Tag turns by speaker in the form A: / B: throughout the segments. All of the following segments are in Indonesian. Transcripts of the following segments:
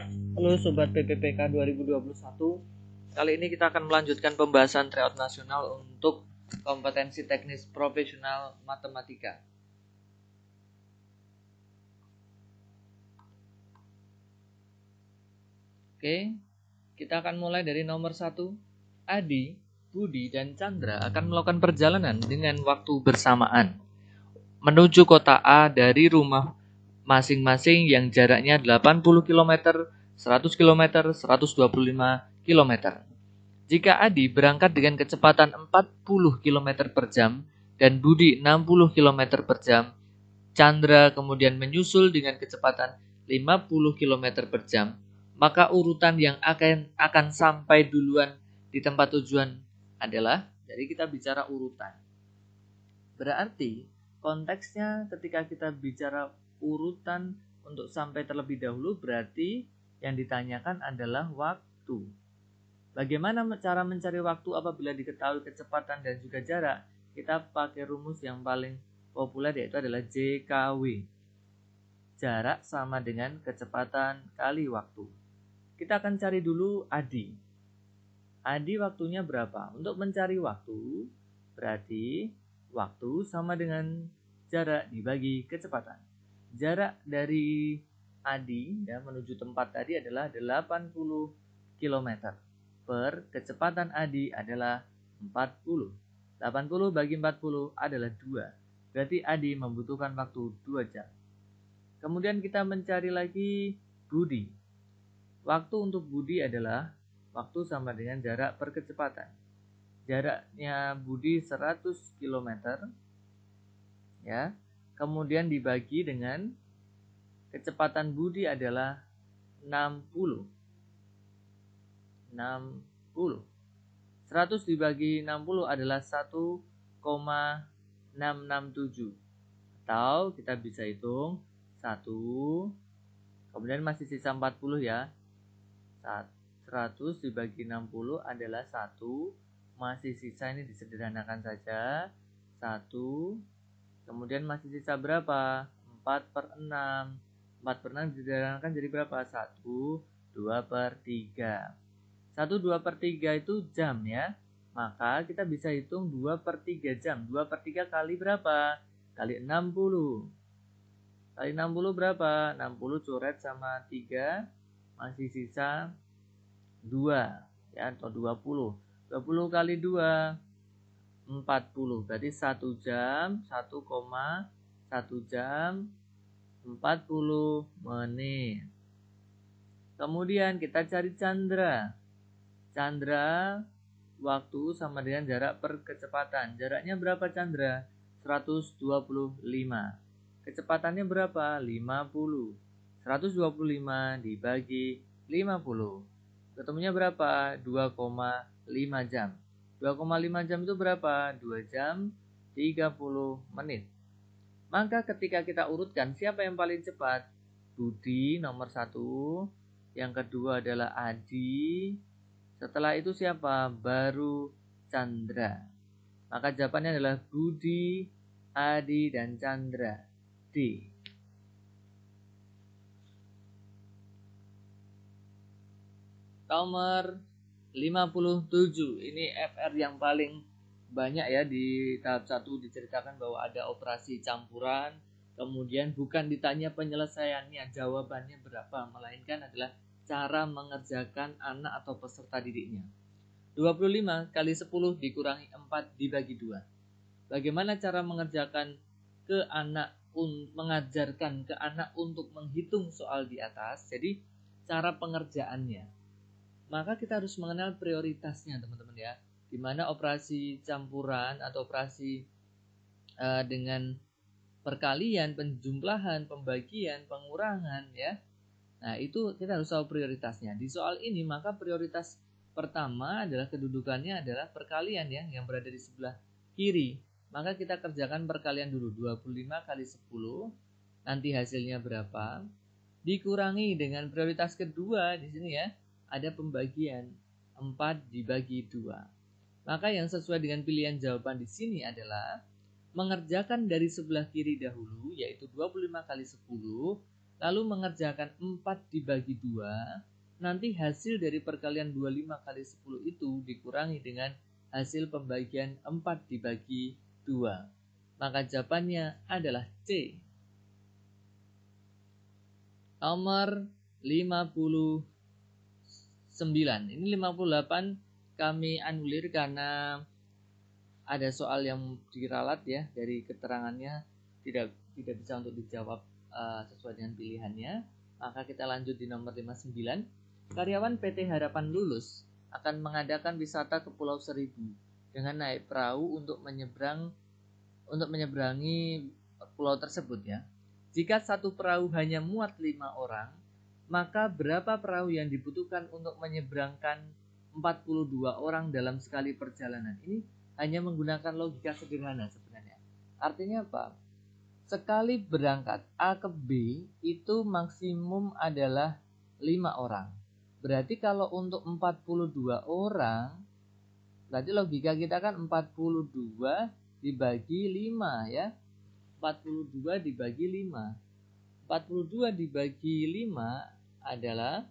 A: Halo Sobat PPPK 2021. Kali ini kita akan melanjutkan pembahasan tryout nasional untuk kompetensi teknis profesional matematika. Oke, kita akan mulai dari nomor 1. Adi, Budi, dan Chandra akan melakukan perjalanan dengan waktu bersamaan menuju kota A dari rumah masing-masing yang jaraknya 80 km, 100 km, 125 km. Jika Adi berangkat dengan kecepatan 40 km per jam dan Budi 60 km per jam, Chandra kemudian menyusul dengan kecepatan 50 km per jam, maka urutan yang akan sampai duluan di tempat tujuan adalah, jadi kita bicara urutan. Berarti konteksnya ketika kita bicara urutan untuk sampai terlebih dahulu, berarti yang ditanyakan adalah waktu. Bagaimana cara mencari waktu apabila diketahui kecepatan dan juga jarak? Kita pakai rumus yang paling populer, yaitu adalah JKW. Jarak sama dengan kecepatan kali waktu. Kita akan cari dulu Adi. Adi waktunya berapa? Untuk mencari waktu, berarti waktu sama dengan jarak dibagi kecepatan. Jarak dari Adi menuju tempat tadi adalah 80 km. Per kecepatan Adi adalah 40. 80 bagi 40 adalah 2. Berarti Adi membutuhkan waktu 2 jam. Kemudian kita mencari lagi Budi. Waktu untuk Budi adalah waktu sama dengan jarak per kecepatan. Jaraknya Budi 100 km. Ya. Kemudian dibagi dengan kecepatan Budi adalah 60. 100 dibagi 60 adalah 1,667. Atau kita bisa hitung 1, kemudian masih sisa 40 ya. 100 dibagi 60 adalah 1, masih sisa, ini disederhanakan saja, 1, kemudian masih sisa berapa? 4/6. 4/6 disederhanakan jadi berapa? 1, 2/3. 1, 2/3 itu jam ya. Maka kita bisa hitung 2/3 jam. 2/3 kali berapa? Kali 60. Kali 60 berapa? 60 coret sama 3, masih sisa 2 ya, atau 20. 20 kali 2 40. Berarti 1 jam, 1,1 jam 40 menit. Kemudian kita cari Chandra. Chandra waktu sama dengan jarak per kecepatan. Jaraknya berapa Chandra? 125. Kecepatannya berapa? 50. 125 dibagi 50. Ketemunya berapa? 2,5 jam. 2,5 jam itu berapa? 2 jam 30 menit. Maka ketika kita urutkan, siapa yang paling cepat? Budi nomor 1. Yang kedua adalah Adi. Setelah itu siapa? Baru Chandra. Maka jawabannya adalah Budi, Adi, dan Chandra. D. Nomor 57. Ini FR yang paling banyak ya di tahap 1, diceritakan bahwa ada operasi campuran. Kemudian bukan ditanya penyelesaiannya, jawabannya berapa, melainkan adalah cara mengerjakan anak atau peserta didiknya. 25 kali 10 dikurangi 4 dibagi 2. Bagaimana cara mengerjakan ke anak, mengajarkan ke anak untuk menghitung soal di atas? Jadi cara pengerjaannya. Maka kita harus mengenal prioritasnya teman-teman ya. Dimana operasi campuran atau operasi dengan perkalian, penjumlahan, pembagian, pengurangan ya. Nah, itu kita harus tahu prioritasnya. Di soal ini maka prioritas pertama adalah kedudukannya adalah perkalian ya, yang berada di sebelah kiri. Maka kita kerjakan perkalian dulu. 25 kali 10, nanti hasilnya berapa? Dikurangi dengan prioritas kedua di sini ya, ada pembagian 4 dibagi 2. Maka yang sesuai dengan pilihan jawaban di sini adalah mengerjakan dari sebelah kiri dahulu, yaitu 25 kali 10, lalu mengerjakan 4 dibagi 2, nanti hasil dari perkalian 25 kali 10 itu dikurangi dengan hasil pembagian 4 dibagi 2. Maka jawabannya adalah C. Nomor 59. Ini 58 kami anulir karena ada soal yang diralat ya, dari keterangannya tidak bisa untuk dijawab sesuai dengan pilihannya. Maka kita lanjut di nomor 59. Karyawan PT Harapan Lulus akan mengadakan wisata ke Pulau Seribu dengan naik perahu untuk menyeberangi pulau tersebut ya. Jika satu perahu hanya muat 5 orang, maka berapa perahu yang dibutuhkan untuk menyeberangkan 42 orang dalam sekali perjalanan? Ini hanya menggunakan logika sederhana sebenarnya. Artinya apa? Sekali berangkat A ke B itu maksimum adalah 5 orang. Berarti kalau untuk 42 orang, berarti logika kita kan 42 dibagi 5 ya. 42 dibagi 5. 42 dibagi 5 adalah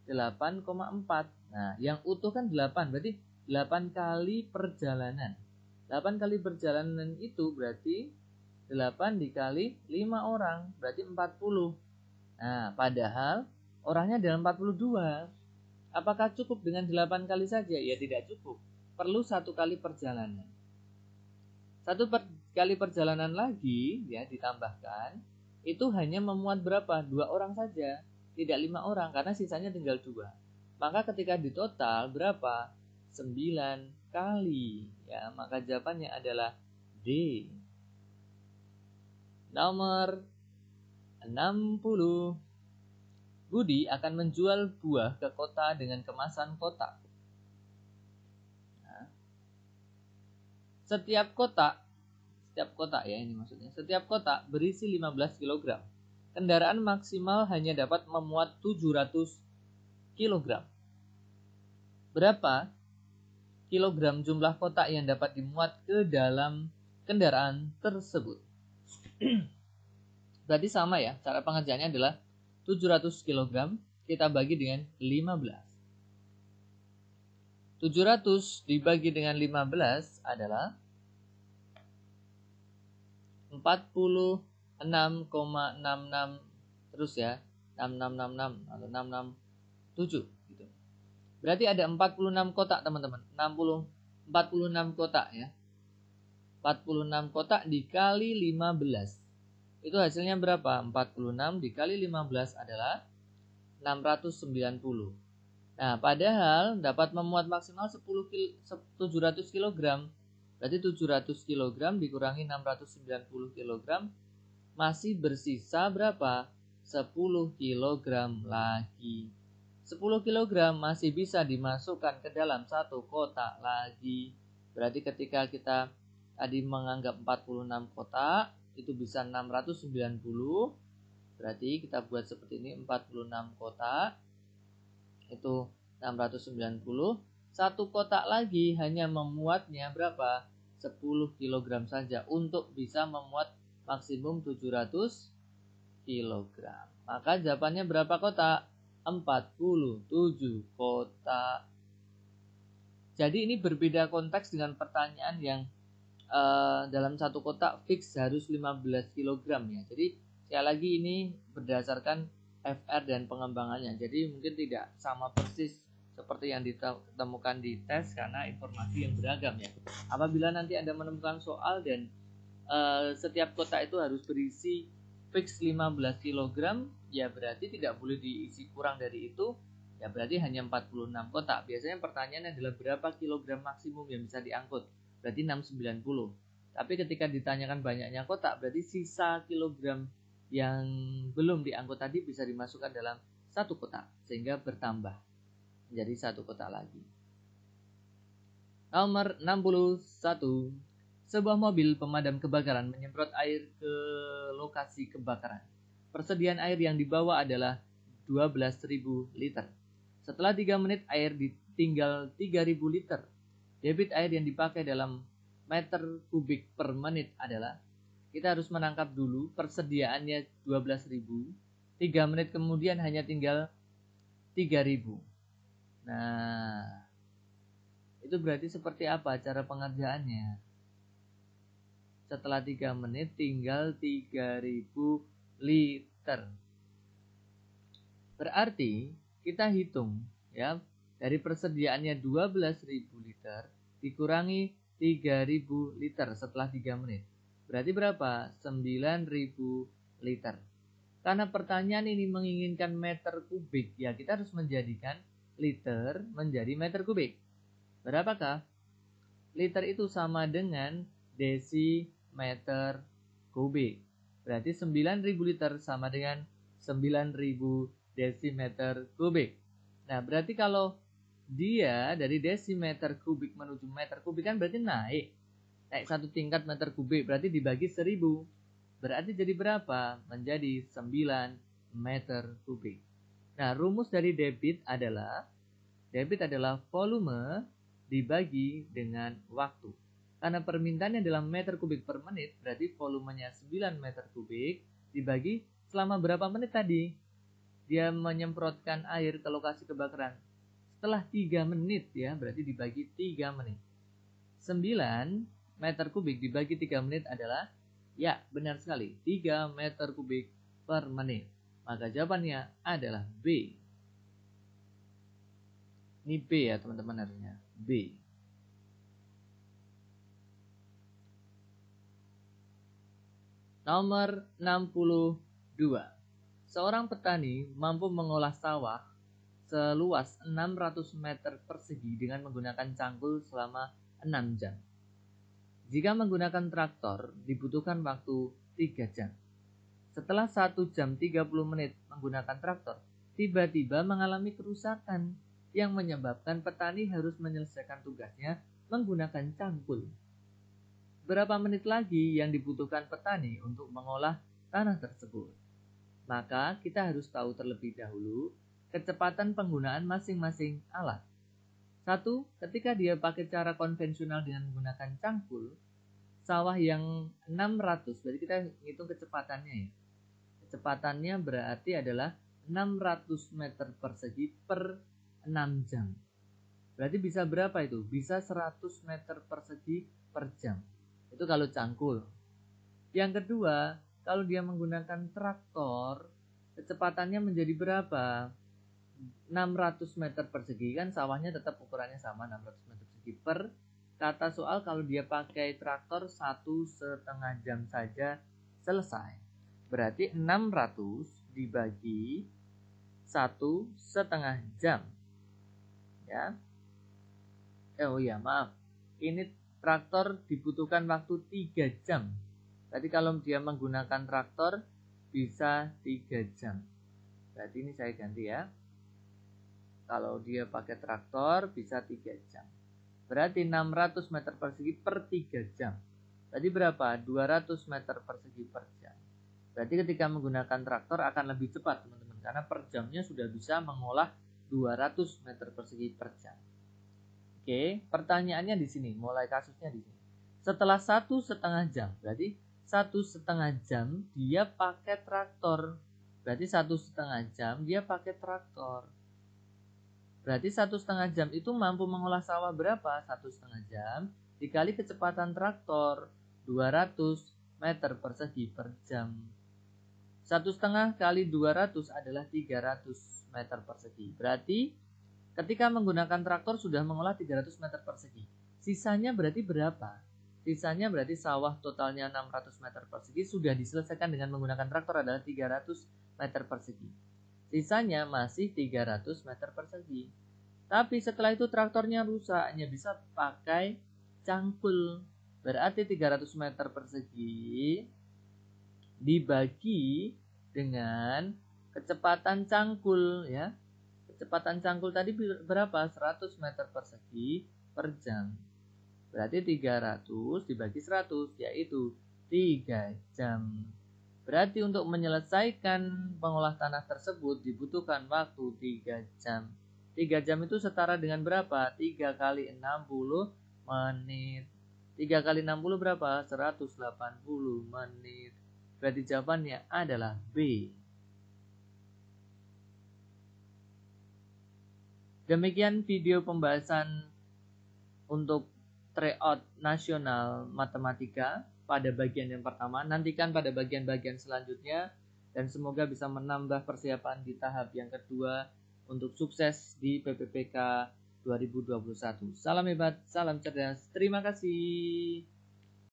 A: 8,4. Nah, yang utuh kan 8, berarti 8 kali perjalanan. 8 kali perjalanan itu berarti 8 dikali 5 orang, berarti 40. Nah, padahal orangnya ada 42. Apakah cukup dengan 8 kali saja? Ya tidak cukup. Perlu 1 kali perjalanan. 1 kali perjalanan lagi ya ditambahkan, itu hanya memuat berapa? 2 orang saja, tidak 5 orang karena sisanya tinggal 2. Maka ketika ditotal berapa? 9 kali ya, maka jawabannya adalah D. Nomor 60. Budi akan menjual buah ke kota dengan kemasan kotak. Nah, setiap kotak ya ini maksudnya. Setiap kotak berisi 15 kg. Kendaraan maksimal hanya dapat memuat 700 kg. Berapa kilogram jumlah kotak yang dapat dimuat ke dalam kendaraan tersebut? Berarti sama ya, cara pengerjaannya adalah 700 kg kita bagi dengan 15. 700 dibagi dengan 15 adalah 46,66 terus ya, 6666 atau 667 gitu. Berarti ada 46 kotak teman-teman. 46 kotak ya. 46 kotak dikali 15. Itu hasilnya berapa? 46 dikali 15 adalah 690. Nah, padahal dapat memuat maksimal 700 kg. Berarti 700 kg dikurangi 690 kg masih bersisa berapa? 10 kg lagi. 10 kg masih bisa dimasukkan ke dalam satu kotak lagi. Berarti ketika kita tadi menganggap 46 kotak, itu bisa 690. Berarti kita buat seperti ini, 46 kotak. Itu 690. Satu kotak lagi hanya memuatnya berapa? 10 kg saja untuk bisa memuat maksimum 700 kg. Maka jawabannya berapa kotak? 47 kotak. Jadi ini berbeda konteks dengan pertanyaan yang dalam satu kotak fix harus 15 kg ya. Jadi sekali lagi ini berdasarkan FR dan pengembangannya. Jadi mungkin tidak sama persis seperti yang ditemukan di tes karena informasi yang beragam ya. Apabila nanti Anda menemukan soal dan setiap kotak itu harus berisi fix 15 kg, ya berarti tidak boleh diisi kurang dari itu, ya berarti hanya 46 kotak. Biasanya pertanyaannya adalah berapa kilogram maksimum yang bisa diangkut, berarti 690. Tapi ketika ditanyakan banyaknya kotak, berarti sisa kilogram yang belum diangkut tadi bisa dimasukkan dalam satu kotak, sehingga bertambah menjadi satu kotak lagi. Nomor 61. Sebuah mobil pemadam kebakaran menyemprot air ke lokasi kebakaran. Persediaan air yang dibawa adalah 12.000 liter. Setelah 3 menit air tinggal 3.000 liter. Debit air yang dipakai dalam meter kubik per menit adalah, kita harus menangkap dulu persediaannya 12.000 3 menit kemudian hanya tinggal 3000. Nah, itu berarti seperti apa cara pengerjaannya? Setelah 3 menit tinggal 3000 liter. Berarti kita hitung ya, dari persediaannya 12.000 liter dikurangi 3.000 liter setelah 3 menit. Berarti berapa? 9.000 liter. Karena pertanyaan ini menginginkan meter kubik, ya kita harus menjadikan liter menjadi meter kubik. Berapakah? Liter itu sama dengan desimeter kubik. Berarti 9.000 liter sama dengan 9.000 desimeter kubik. Nah, berarti kalau dia dari desimeter kubik menuju meter kubik kan berarti naik satu tingkat meter kubik, berarti dibagi 1000. Berarti jadi berapa? Menjadi 9 meter kubik. Nah, rumus dari debit adalah volume dibagi dengan waktu. Karena permintaannya dalam meter kubik per menit, berarti volumenya 9 meter kubik dibagi selama berapa menit tadi? Dia menyemprotkan air ke lokasi kebakaran. Setelah 3 menit ya, berarti dibagi 3 menit. 9 meter kubik dibagi 3 menit adalah, ya benar sekali, 3 meter kubik per menit. Maka jawabannya adalah B. Ini B ya teman-teman, artinya B. Nomor 62. Seorang petani mampu mengolah sawah seluas 600 meter persegi dengan menggunakan cangkul selama 6 jam. Jika menggunakan traktor, dibutuhkan waktu 3 jam. Setelah 1 jam 30 menit menggunakan traktor, tiba-tiba mengalami kerusakan yang menyebabkan petani harus menyelesaikan tugasnya menggunakan cangkul. Berapa menit lagi yang dibutuhkan petani untuk mengolah tanah tersebut? Maka kita harus tahu terlebih dahulu kecepatan penggunaan masing-masing alat. 1. Ketika dia pakai cara konvensional dengan menggunakan cangkul, sawah yang 600, berarti kita hitung kecepatannya ya. Kecepatannya berarti adalah 600 meter persegi per 6 jam. Berarti bisa berapa itu? Bisa 100 meter persegi per jam. Itu kalau cangkul. Yang kedua, kalau dia menggunakan traktor, kecepatannya menjadi berapa? 600 meter persegi, kan sawahnya tetap ukurannya sama 600 meter persegi per, kata soal kalau dia pakai traktor 1,5 jam saja selesai. Berarti 600 dibagi 1,5 jam ya. Oh iya, maaf, ini traktor dibutuhkan waktu 3 jam. Tadi kalau dia menggunakan traktor bisa 3 jam. Berarti ini saya ganti ya. Kalau dia pakai traktor bisa 3 jam. Berarti 600 meter persegi per 3 jam. Tadi berapa? 200 meter persegi per jam. Berarti ketika menggunakan traktor akan lebih cepat teman-teman. Karena per jamnya sudah bisa mengolah 200 meter persegi per jam. Oke, pertanyaannya di sini. Mulai kasusnya di sini. Setelah 1,5 jam. Berarti 1,5 jam dia pakai traktor. Berarti 1,5 jam dia pakai traktor. Berarti 1,5 jam itu mampu mengolah sawah berapa? 1,5 jam dikali kecepatan traktor 200 meter persegi per jam. 1,5 kali 200 adalah 300 meter persegi. Berarti ketika menggunakan traktor sudah mengolah 300 meter persegi. Sisanya berarti berapa? Sisanya berarti sawah totalnya 600 meter persegi sudah diselesaikan dengan menggunakan traktor adalah 300 meter persegi. Sisanya masih 300 meter persegi. Tapi setelah itu traktornya rusak, hanya bisa pakai cangkul. Berarti 300 meter persegi dibagi dengan kecepatan cangkul ya. Kecepatan cangkul tadi berapa? 100 meter persegi per jam. Berarti 300 dibagi 100 yaitu 3 jam. Berarti untuk menyelesaikan pengolah tanah tersebut dibutuhkan waktu 3 jam. 3 jam itu setara dengan berapa? 3 kali 60 menit. 3 kali 60 berapa? 180 menit. Berarti jawabannya adalah B. Demikian video pembahasan untuk tryout nasional matematika pada bagian yang pertama. Nantikan pada bagian-bagian selanjutnya dan semoga bisa menambah persiapan di tahap yang kedua untuk sukses di PPPK 2021. Salam hebat, salam cerdas. Terima kasih.